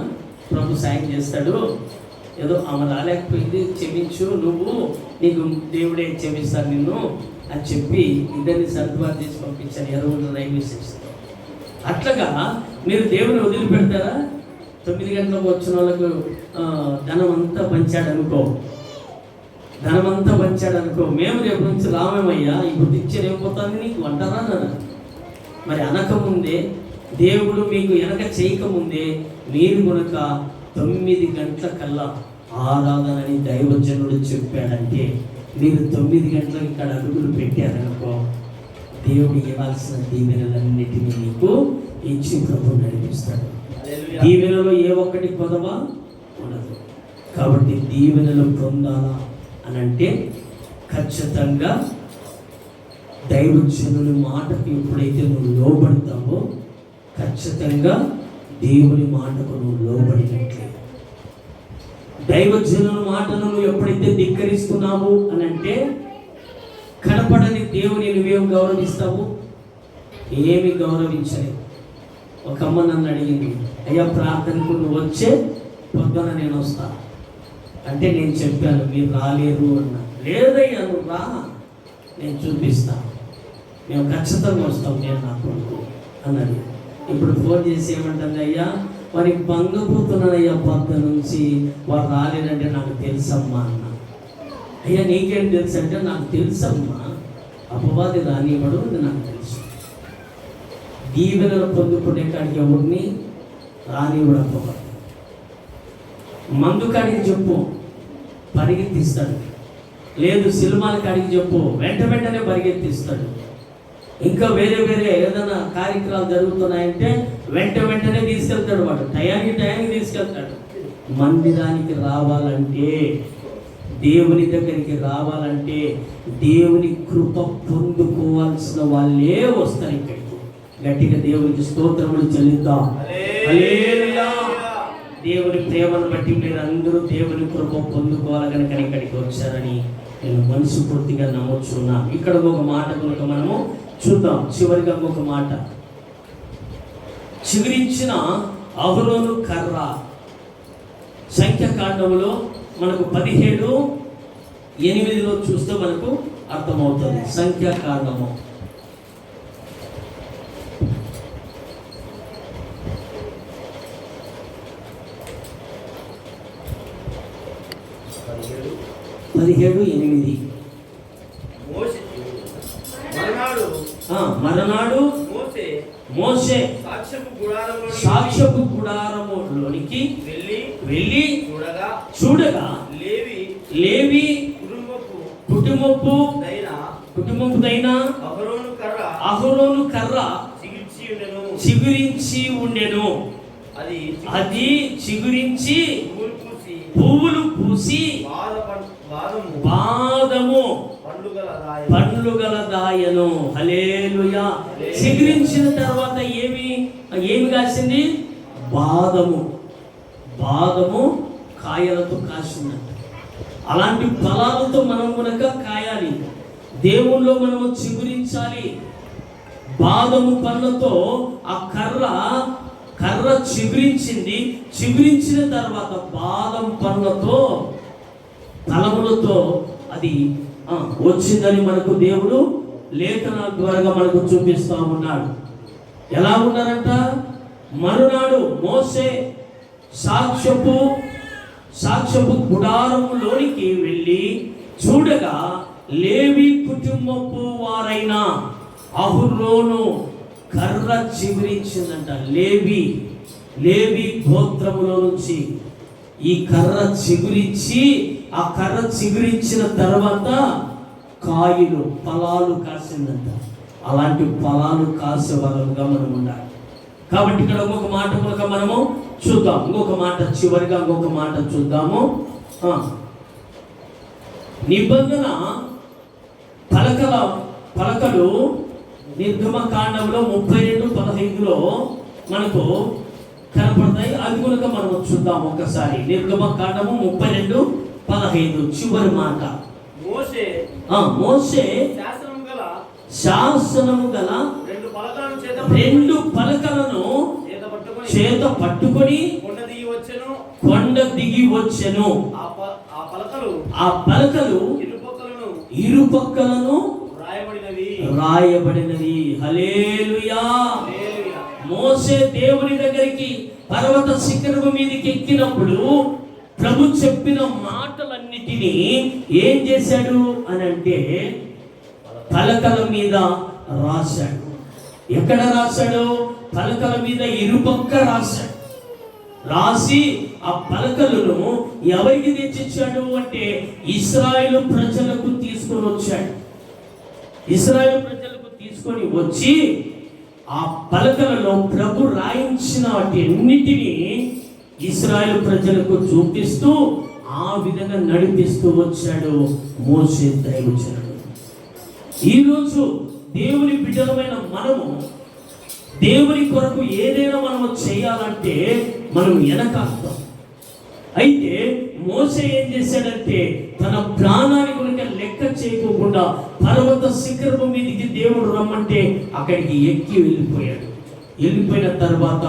Speaker 1: ప్రభు సాయం చేస్తాడు, ఏదో ఆమె రాలేకపోయింది, క్షమించు, నీకు దేవుడే క్షమిస్తాను నిన్ను అని చెప్పి ఇద్దరిని సర్దుబాటు చేసి పంపించాను ఎరువులు రైల్వే స్టేషన్. అట్లాగా మీరు దేవుని వదిలిపెడతారా? 9 గంటలకు వచ్చిన వాళ్ళకు ధనం అంతా పంచాడు అనుకో, ధనమంతా వచ్చాడు అనుకో, మేము రేపు నుంచి రామేమయ్యా, ఇప్పుడు ఇచ్చారు ఏమైపోతాను నీకు అంటారా అన్నారు. మరి అనకముందే దేవుడు మీకు వెనక చేయకముందే మీరు కనుక 9 గంటలకల్లా ఆరాధనని దైవజనుడు చెప్పాడంటే మీరు 9 గంటలకు ఇక్కడ అడుగులు పెట్టారనుకో, దేవుడు ఇవ్వాల్సిన దీవెనలన్నిటినీ మీకు ఇచ్చి ప్రభు నడిపిస్తాడు. దీవెనలో ఏ ఒక్కటి కొదవ ఉండదు. కాబట్టి దీవెనలు పొందాలా అని అంటే ఖచ్చితంగా దైవజనుని మాటకు ఎప్పుడైతే నువ్వు లోబడతావో ఖచ్చితంగా దేవుని మాటకు నువ్వు లోబడినట్లే. దైవజనుని మాటను నువ్వు ఎప్పుడైతే ధిక్కరిస్తున్నావు అని అంటే కనపడని దేవుని నువ్వేం గౌరవిస్తావు? ఏమి గౌరవించలేదు. ఒక అమ్మ నన్ను అడిగింది, అయ్యా ప్రార్థనకు నువ్వు వచ్చే పొద్దున నేను వస్తా అంటే నేను చెప్పాను మీరు రాలేరు అన్నా. లేదయ్యా నువ్వు రా, నేను చూపిస్తా, మేము ఖచ్చితంగా వస్తాం నేను నా కొడుకు అన్నది. ఇప్పుడు ఫోన్ చేసి ఏమంటుంది, అయ్యా వారికి బంగపోతున్నానయ్యా పొద్దు నుంచి, వారు రాలేదంటే నాకు తెలుసమ్మా అన్న. అయ్యా నీకేం తెలుసు అంటే నాకు తెలుసమ్మా, అపవాది రానివ్వడు అది నాకు తెలుసు. దీవెనలు పొందుకునే కాడికి ఎవరిని రానివ్వడు అపవాది. మందు కాడికి చెప్పు పరిగెత్తిస్తాడు, లేదు సినిమాల కాడికి చెప్పు వెంటనే పరిగెత్తిస్తాడు. ఇంకా వేరే ఏదైనా కార్యక్రమాలు జరుగుతున్నాయంటే వెంటనే తీసుకెళ్తాడు. వాడు టయానికి తీసుకెళ్తాడు. మందిరానికి రావాలంటే, దేవుని దగ్గరికి రావాలంటే దేవుని కృప పొందుకోవాల్సిన వాళ్ళే వస్తారు ఇక్కడికి. గట్టిగా దేవునికి స్తోత్రములు చెల్లిద్దాం. హల్లెలూయా. దేవుని ప్రేమను బట్టి మీరు అందరూ దేవుని కృప పొందుకోవాలి కనుక ఇక్కడికి వచ్చారని నేను మనస్ఫూర్తిగా నమ్ముచున్నా. ఇక్కడ ఒక మాట కనుక మనము చూద్దాం. చివరిగా ఒక మాట, చిగురించిన అహరోను కర్ర. సంఖ్యాకాండంలో మనకు 17:8 చూస్తే మనకు అర్థమవుతుంది. సంఖ్యాకాండము 17:8. మరనాడు మోషే సాక్ష్యపు గుడారములోనికి వెళ్ళి చూడగా లేవి కుటుంబపుదైన అహరోను కర్ర చిగురించి ఉండెను. అది చిగురించి పువ్వులు పూసి బాదము పండ్లు గల దాయను. హల్లెలూయా. చిగురించిన తర్వాత ఏమి కాసింది? బాదము కాయలతో కాసిందంట. అలాంటి ఫలాలతో మనం కనుక కాయాలి, దేవుల్లో మనము చిగురించాలి. బాదము పండ్లతో ఆ కర్ర చిగురించింది. చిగురించిన తర్వాత బాదం పండ్లతో ఫలములతో అది వచ్చిందని మనకు దేవుడు లేఖనాల ద్వారా మనకు చూపిస్తా ఉన్నాడు. ఎలా ఉన్నారంట? మరునాడు మోషే సాక్ష్యపు గుడారములోనికి వెళ్ళి చూడగా లేవి కుటుంబపు వారైన అహరోను కర్ర చిగురించిందంట. లేవి గోత్రములో నుంచి ఈ కర్ర చిగురించి, ఆ కర్ర చిగురించిన తర్వాత ఫలాలు కాసిందంట. అలాంటి ఫలాలు కాసే వరంగా మనం ఉండాలి. కాబట్టి ఇక్కడ ఇంకొక మాట కనుక మనము చూద్దాం. చివరిగా ఇంకొక మాట చూద్దాము. నిబంధన పలకలు నిర్గమకాండంలో 32:15 మనకు కనపడతాయి. అది కనుక మనం చూద్దాం ఒకసారి. నిర్గమకాండము 32:15 చివరి మాట. మోషే శాసనము గల 2 పలకలను చేత పట్టుకొని కొండ దిగి వచ్చెను. ఆ పలకలు ఇరుపక్కలను రాయబడినవి. హల్లెలూయా. మోషే దేవుని దగ్గరికి పర్వత శిఖరము మీదకి ఎక్కినప్పుడు ప్రభు చెప్పిన మాటలన్నిటినీ ఏం చేశాడు అని అంటే పలకల మీద రాశాడు. ఎక్కడ రాశాడు? పలకల మీద ఇరుపక్క రాశాడు. రాసి ఆ పలకలను ఎవరికి తెచ్చిచ్చాడు అంటే ఇశ్రాయేలు ప్రజలకు తీసుకొని వచ్చాడు. ఇశ్రాయేలు ప్రజలకు తీసుకొని వచ్చి ఆ పలకలలో ప్రభు రాయించిన వాటి అన్నిటినీ ఇశ్రాయేలు ప్రజలకు చూపిస్తూ ఆ విధంగా నడిపిస్తూ వచ్చాడు మోషే దైవజనుడు. ఈరోజు దేవుని బిడ్డలమైన మనము దేవుని కొరకు ఏదైనా మనము చేయాలంటే మనం వెనకాడతాం. అయితే మోషే ఏం చేశాడంటే తన ప్రాణాన్ని గురించి లెక్క చేయకుండా పర్వత శిఖరము మీదికి దేవుడు రమ్మంటే అక్కడికి ఎక్కి వెళ్ళిపోయాడు. వెళ్ళిపోయిన తర్వాత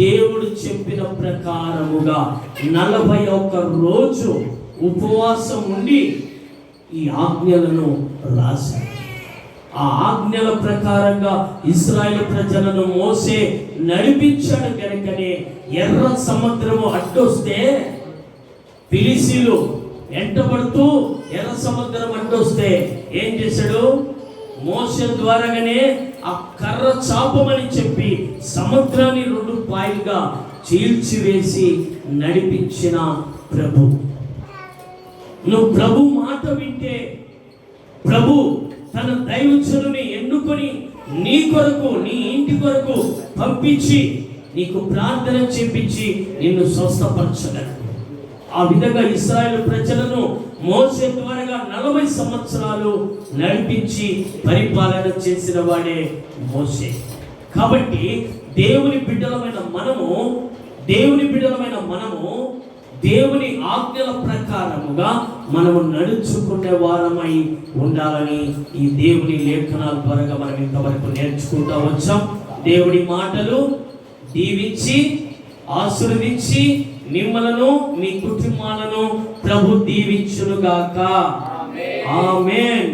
Speaker 1: దేవుడు చెప్పిన ప్రకారముగా 41 రోజు ఉపవాసం ఉండి ఈ ఆజ్ఞలను రాశాడు. ఆ ఆజ్ఞల ప్రకారంగా ఇశ్రాయేలు ప్రజలను మోసే నడిపించాడు. కనుకనే ఎర్ర సముద్రము అడ్డొస్తే ఫిలిస్తీయులు వెంటబడుతూ ఎర్ర సముద్రం అడ్డొస్తే ఏం చేశాడు? మోసే ద్వారాగానే ఆ కర్ర చాపమని చెప్పి సముద్రాన్ని 2 పాయలుగా చీల్చివేసి నడిపించిన ప్రభు. నువ్వు ప్రభు మాట వింటే ప్రభు తన దైవజనుని ఎన్నుకొని నీ కొరకు నీ ఇంటి కొరకు పంపించి నీకు ప్రార్థన చేపించి నిన్ను స్వస్థపరచగలడు. ఆ విధంగా ఇశ్రాయేలు ప్రజలను మోసే ద్వారా 40 సంవత్సరాలు నడిపించి పరిపాలన చేసిన వాడే మోసే. కాబట్టి దేవుని బిడ్డలమైన మనము దేవుని ఆజ్ఞల ప్రకారముగా మనము నడుచుకునే వారమై ఉండాలని ఈ దేవుని లేఖనాల ద్వారా మనం ఇంతవరకు నేర్చుకుంటూ వచ్చాం. దేవుడి మాటలు దీవించి ఆశీర్వదించి మిమ్మలను మీ కుటుంబాలను ప్రభు దీవించునుగాక. ఆమేన్.